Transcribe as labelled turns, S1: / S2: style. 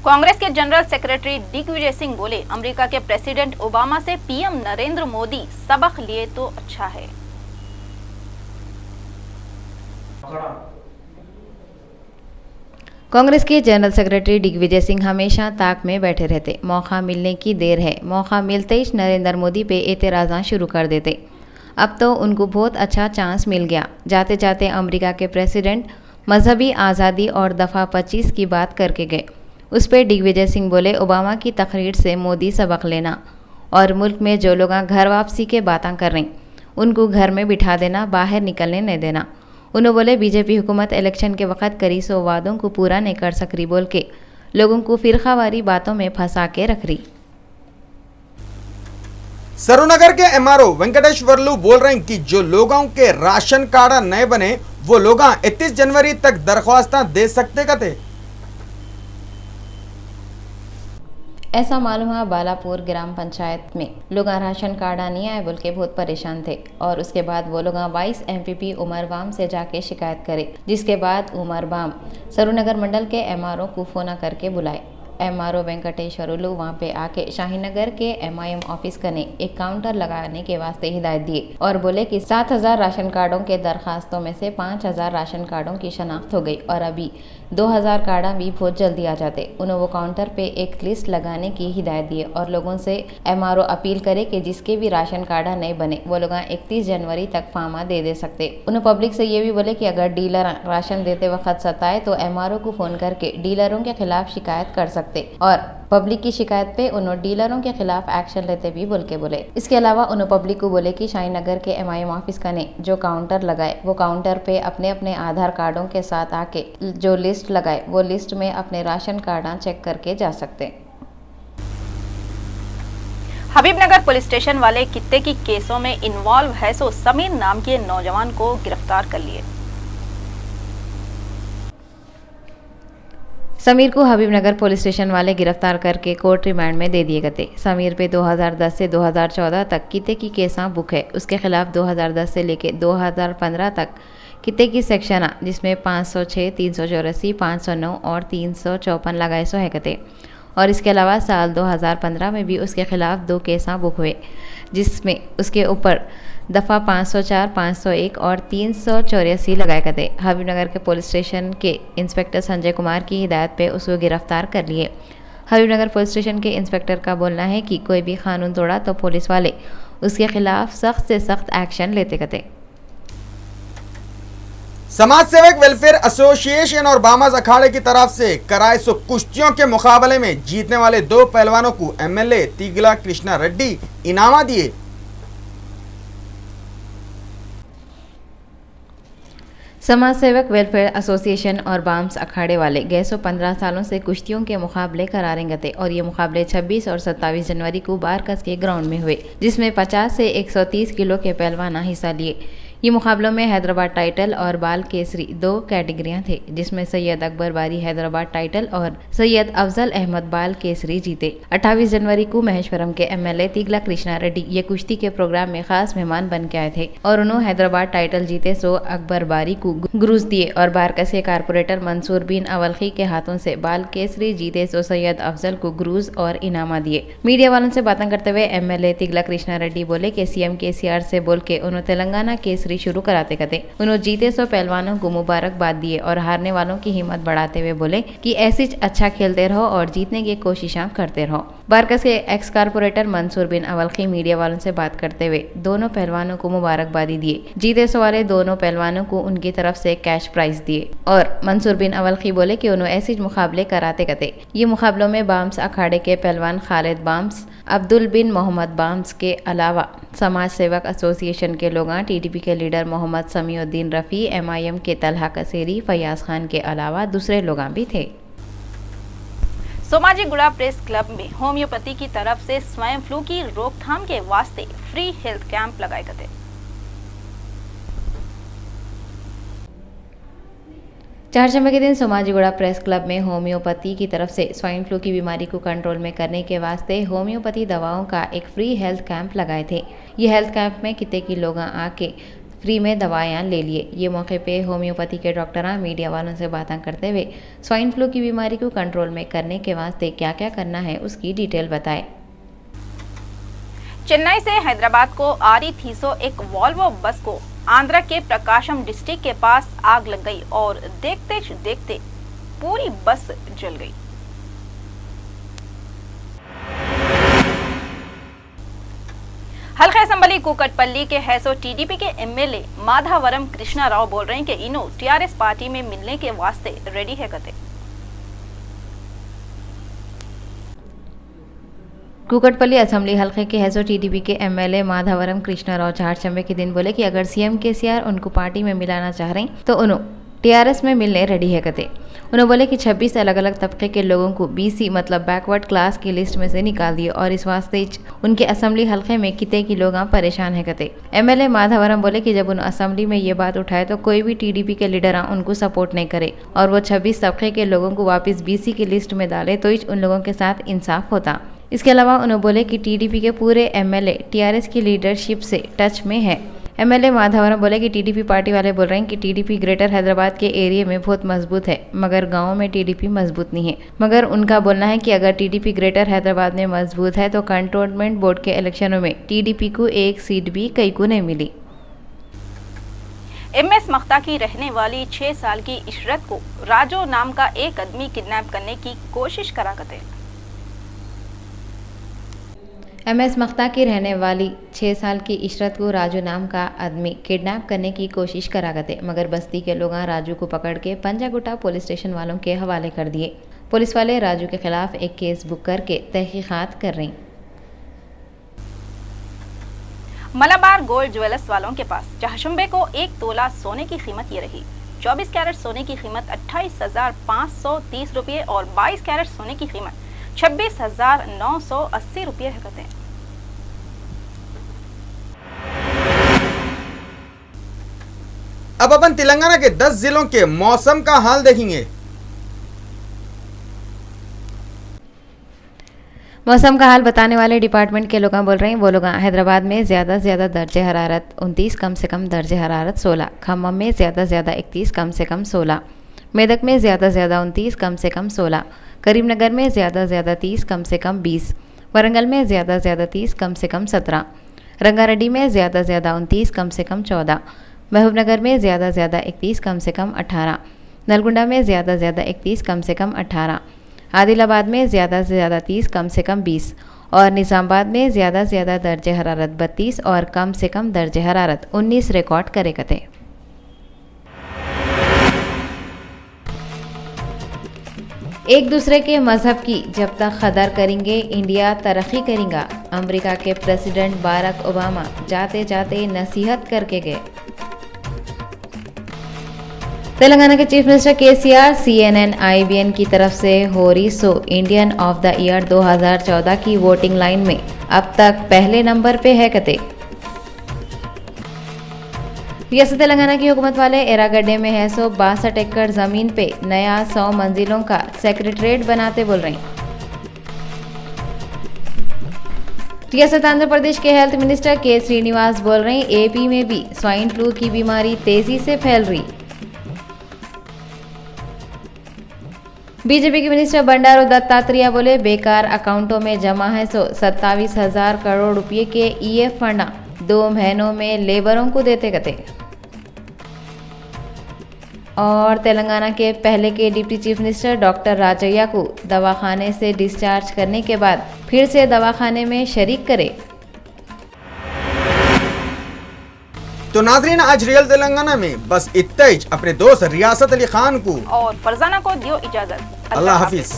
S1: कांग्रेस के general secretary Digvijay Singh बोले, America के प्रेसिडेंट ओबामा से पीएम नरेंद्र मोदी सबक लिए तो अच्छा है।
S2: कांग्रेस के जनरल सेक्रेटरी दिग्विजय सिंह हमेशा ताक में बैठे रहते। मौका मिलने की देर है, मौका मिलते ही नरेंद्र मोदी पे एतराज़ा शुरू कर देते। अब तो उनको बहुत अच्छा चांस मिल गया। जाते जाते अमेरिका के प्रेसिडेंट मजहबी आज़ादी और दफ़ा 25 की बात करके गए। उस पर दिग्विजय सिंह बोले, ओबामा की तकरीर से मोदी सबक लेना और मुल्क में जो लोग घर वापसी के बातें कर रहे उनको घर में बिठा देना, बाहर निकलने नहीं देना। उन्होंने बोले, बीजेपी हुकूमत इलेक्शन के वक्त करी सो वादों को पूरा नहीं कर सक रही बोल के लोगों को फिरकावारी बातों में फंसा के रख रही।
S3: सरूनगर के एमआरओ वेंकटेश वर्लू बोल रहे हैं कि जो लोगों के राशन कार्ड नए बने वो लोग 31 जनवरी तक दरख्वास्त दे सकते थे।
S2: ऐसा मालूम हुआ बालापुर ग्राम पंचायत में लोग राशन कार्ड नहीं आए बोल के बहुत परेशान थे और उसके बाद वो लोग 22 एमपीपी उमर बाम से जाके शिकायत करे, जिसके बाद उमर बाम सरूनगर मंडल के एमआरओ को फोन करके बुलाए। एमआरओ वेंकटेश्वरुलू वहाँ पे आके शाहीनगर के एमआईएम ऑफिस कने एक काउंटर लगाने के वास्ते हिदायत दिए और बोले कि 7000 राशन कार्डों के दरखास्तों में से 5000 राशन कार्डों की शनाख्त हो गई और अभी 2000 कार्ड भी बहुत जल्दी आ जाते। उन्होंने वो काउंटर पे एक लिस्ट लगाने की हिदायत दिए और लोगों से एमआरओ अपील करे कि जिसके भी राशन कार्ड नहीं बने वो लोग 31 जनवरी तक फार्मा दे सकते। उन्होंने पब्लिक से ये भी बोले कि अगर डीलर राशन देते वक्त सताए तो एमआरओ को फोन करके डीलरों के खिलाफ शिकायत कर सकते और पब्लिक की शिकायत पे उन्होंने डीलरों के खिलाफ एक्शन लेते भी बोल के बोले। इसके अलावा उन्होंने पब्लिक को बोले कि शाहीनगर के एमआईएम ऑफिस का ने जो काउंटर लगाए वो काउंटर पे अपने अपने आधार कार्डों के साथ आके जो लिस्ट लगाए वो लिस्ट में अपने राशन कार्ड चेक करके जा सकते।
S1: हबीबनगर पुलिस स्टेशन वाले कित्ते की केसों में इन्वॉल्व है सो समीर नाम के नौजवान को गिरफ्तार कर लिए।
S2: समीर को हबीबनगर पुलिस स्टेशन वाले गिरफ्तार करके कोर्ट रिमांड में दे दिए गए। समीर पे 2010 से 2014 तक किते की केसा बुक है। उसके खिलाफ 2010 से लेकर 2015 तक किते की सेक्शन जिसमें 506, 384, 509 और 354 लगाए सो है गए और इसके अलावा साल 2015 में भी उसके खिलाफ 2 केसा बुक हुए जिसमें उसके ऊपर दफ़ा 504, 501 और 384 लगाए गए। हबीबनगर के पुलिस स्टेशन के इंस्पेक्टर संजय कुमार की हिदायत पे उसको गिरफ्तार कर लिए। हबीबनगर पुलिस स्टेशन के इंस्पेक्टर का बोलना है कि कोई भी कानून तोड़ा तो पुलिस वाले उसके खिलाफ सख्त से सख्त एक्शन लेते गए।
S3: समाज सेवक वेलफेयर एसोसिएशन और बामाज अखाड़े की तरफ से कराए सो कुश्तियों के मुकाबले में जीतने वाले 2 पहलवानों को एमएलए तीगला कृष्णा रेड्डी इनामा दिए।
S2: समाज सेवक वेलफेयर एसोसिएशन और बाम्स अखाड़े वाले गए 15 सालों से कुश्तियों के मुकाबले करा रहे थे और ये मुकाबले 26 और 27 जनवरी को बारकस के ग्राउंड में हुए जिसमें 50 से 130 किलो के पहलवान हिस्सा लिए। ये मुकाबलों में हैदराबाद टाइटल और बाल केसरी 2 कैटेगरियां थे जिसमें सैयद अकबर बारी हैदराबाद टाइटल और सैयद अफजल अहमद बाल केसरी जीते। 28 जनवरी को महेश्वरम के एमएलए तीगला कृष्णा रेड्डी ये कुश्ती के प्रोग्राम में खास मेहमान बन के आए थे और उन्होंने हैदराबाद टाइटल जीते सो अकबर बारी को ग्रूज दिए और बारकस के कारपोरेटर मंसूर बिन अवलखी के हाथों से बाल केसरी जीते सो सैयद अफजल को ग्रूज और इनामा दिए। मीडिया वालों से बातें करते हुए एमएलए तीगला कृष्णा रेड्डी बोले कि सीएम केसीआर से बोल के उन्होंने तेलंगाना केसरी शुरू कराते गए। उन्होंने जीते सो पहलवानों को मुबारकबाद दिए और हारने वालों की हिम्मत बढ़ाते हुए बोले कि ऐसे अच्छा खेलते रहो और जीतने की कोशिशें करते रहो। बारकस के एक्स कारपोरेटर मंसूर बिन अवलखी मीडिया वालों से बात करते हुए दोनों पहलवानों को मुबारकबादी दिए। जीते सो वाले दोनों पहलवानों को उनकी तरफ से कैश प्राइज दिए और मंसूर बिन अवलखी बोले कि उन्होंने ऐसे मुकाबले कराते गए। ये मुकाबलों में बाम्स अखाड़े के पहलवान खालिद बाम्स, अब्दुल बिन मोहम्मद बाम्स के अलावा समाज सेवक एसोसिएशन के लोग, टीडीपी के लीडर मोहम्मद समीउद्दीन रफ़ी, एमआईएम के तलहा कसेरी, फयाज खान के अलावा दूसरे लोग भी थे।
S1: सोमाजीगुड़ा प्रेस क्लब में होम्योपैथी की तरफ से स्वाइन फ्लू की रोकथाम के वास्ते फ्री हेल्थ कैंप लगाए गए।
S2: चारजम्मे के दिन सोमाजीगुड़ा प्रेस क्लब में होम्योपैथी की तरफ से स्वाइन फ्लू की बीमारी को कंट्रोल में करने के वास्ते होम्योपैथी दवाओं का एक फ्री हेल्थ कैंप लगाए थे। ये हेल्थ कैंप में कितने की लोग आके फ्री में दवाएं ले लिए। ये मौके पे होम्योपैथी के डॉक्टर मीडिया वालों से बातें करते हुए स्वाइन फ्लू की बीमारी को कंट्रोल में करने के वास्ते क्या क्या करना है उसकी डिटेल बताए।
S1: चेन्नई से हैदराबाद को आ रही थी एक वॉल्वो बस को आंध्र के प्रकाशम डिस्ट्रिक्ट के पास आग लग गई और देखते देखते पूरी बस जल गई। हल्का असम्बली कूकटपल्ली के हैसो टीडीपी के एमएलए माधवरम कृष्णा राव बोल रहे हैं कि इन्हों टीआरएस पार्टी में मिलने के वास्ते रेडी है कते।
S2: कूकटपल्ली असेंबली हल्के के हैसो टीडीपी के एमएलए माधवरम कृष्णा राव चारचंबे के दिन बोले कि अगर सीएम केसीआर उनको पार्टी में मिलाना चाह रहे हैं तो उन्होंने टीआरएस में मिलने रेडी है कते। उन्होंने बोले कि 26 अलग अलग तबके के लोगों को बीसी मतलब बैकवर्ड क्लास की लिस्ट में से निकाल दिए और इस वास्ते उनके असेंबली हल्के में किते की लोग परेशान है कते। एमएलए माधवरम बोले कि जब उन असेंबली में ये बात उठाए तो कोई भी टीडीपी के लीडर उनको सपोर्ट नहीं करे और वो 26 तबके के लोगों को वापस बीसी की लिस्ट में डाले तो उन लोगों के साथ इंसाफ होता। इसके अलावा उन्होंने बोले कि टीडीपी के पूरे एमएलए टीआरएस की लीडरशिप से टच में है। एमएलए माधवरम बोले कि टीडीपी पार्टी वाले बोल रहे हैं कि टीडीपी ग्रेटर हैदराबाद के एरिया में बहुत मजबूत है मगर गांव में टीडीपी मजबूत नहीं है। मगर उनका बोलना है कि अगर टीडीपी ग्रेटर हैदराबाद में मजबूत है तो कंटोनमेंट बोर्ड के इलेक्शनों में टीडीपी को एक सीट भी कई को नहीं मिली।
S1: एमएस मख्ता की रहने वाली 6 साल की इशरत को राजो नाम का एक आदमी किडनैप करने की कोशिश करा करते।
S2: एमएस मख्ता की रहने वाली 6 साल की इशरत को राजू नाम का आदमी किडनैप करने की कोशिश करा गए मगर बस्ती के लोग राजू को पकड़ के पंजागुट्टा पुलिस स्टेशन वालों के हवाले कर दिए। पुलिस वाले राजू के खिलाफ एक केस बुक करके तहकीकात कर रही।
S1: मलाबार गोल्ड ज्वेलर्स वालों के पास चाहशुम्बे को 1 तोला सोने की कीमत ये रही। 24 कैरेट सोने की कीमत 28,530 रुपये और 22 कैरेट सोने की कीमत 26,980 रुपये है।
S3: अब अपन तेलंगाना के 10 जिलों के मौसम का हाल देखेंगे।
S2: मौसम का हाल बताने वाले डिपार्टमेंट के लोग बोल रहे हैं। वो लोग हैदराबाद में ज़्यादा से ज़्यादा दर्जे हरारत 29, कम से कम दर्जे हरारत 16, खम्मम में ज़्यादा से ज़्यादा 31, कम से कम 16, मेदक में ज़्यादा से ज़्यादा 29, कम से कम 16, करीमनगर में ज़्यादा से ज़्यादा 30, कम से कम 20, वरंगल में ज़्यादा से ज़्यादा 30, कम से कम 17, रंगारेड्डी में ज़्यादा से ज़्यादा 29, कम से कम 14, महबूबनगर में ज़्यादा से ज़्यादा 31, कम से कम 18, नलगुंडा में ज़्यादा से ज़्यादा 31, कम से कम 18, आदिलाबाद में ज़्यादा से ज़्यादा 30, कम से कम 20 और निज़ामाबाद में ज़्यादा से ज़्यादा दर्जे हरारत 32 और कम से कम दर्जे हरारत 19 रिकॉर्ड करे गए। एक दूसरे के मजहब की जब तक कदर करेंगे इंडिया तरक्की करेगा, अमेरिका के प्रेसिडेंट बाराक ओबामा जाते जाते नसीहत करके गए। तेलंगाना के chief minister KCR CNN IBN की तरफ से हो रही इंडियन ऑफ द ईयर 2014 की वोटिंग लाइन में अब तक पहले नंबर पे है कते। रियासत तेलंगाना की हुकूमत वाले एरागड्डे में है 62 एकड़ जमीन पे नया 100 मंजिलों का सेक्रेटरीट बनाते बोल रहे हैं। रियासत आंध्र प्रदेश के हेल्थ मिनिस्टर के श्रीनिवास बोल रहे हैं AP में भी स्वाइन फ्लू की बीमारी तेजी से फैल रही। बीजेपी के मिनिस्टर बंडारू दत्तात्रेय बोले बेकार अकाउंटों में जमा है 27,000 करोड़ रुपये के EF फंड 2 महीनों में लेबरों को देते गए। और तेलंगाना के पहले के deputy chief minister doctor Rajaiah को दवाखाने से डिस्चार्ज करने के बाद फिर से दवाखाने में शरीक करे।
S3: तो नाजरीन आज रियल तेलंगाना में बस इतना ही। अपने दोस्त रियासत अली खान को
S1: और फरजाना को दियो इजाजत।
S3: अल्लाह हाफिज।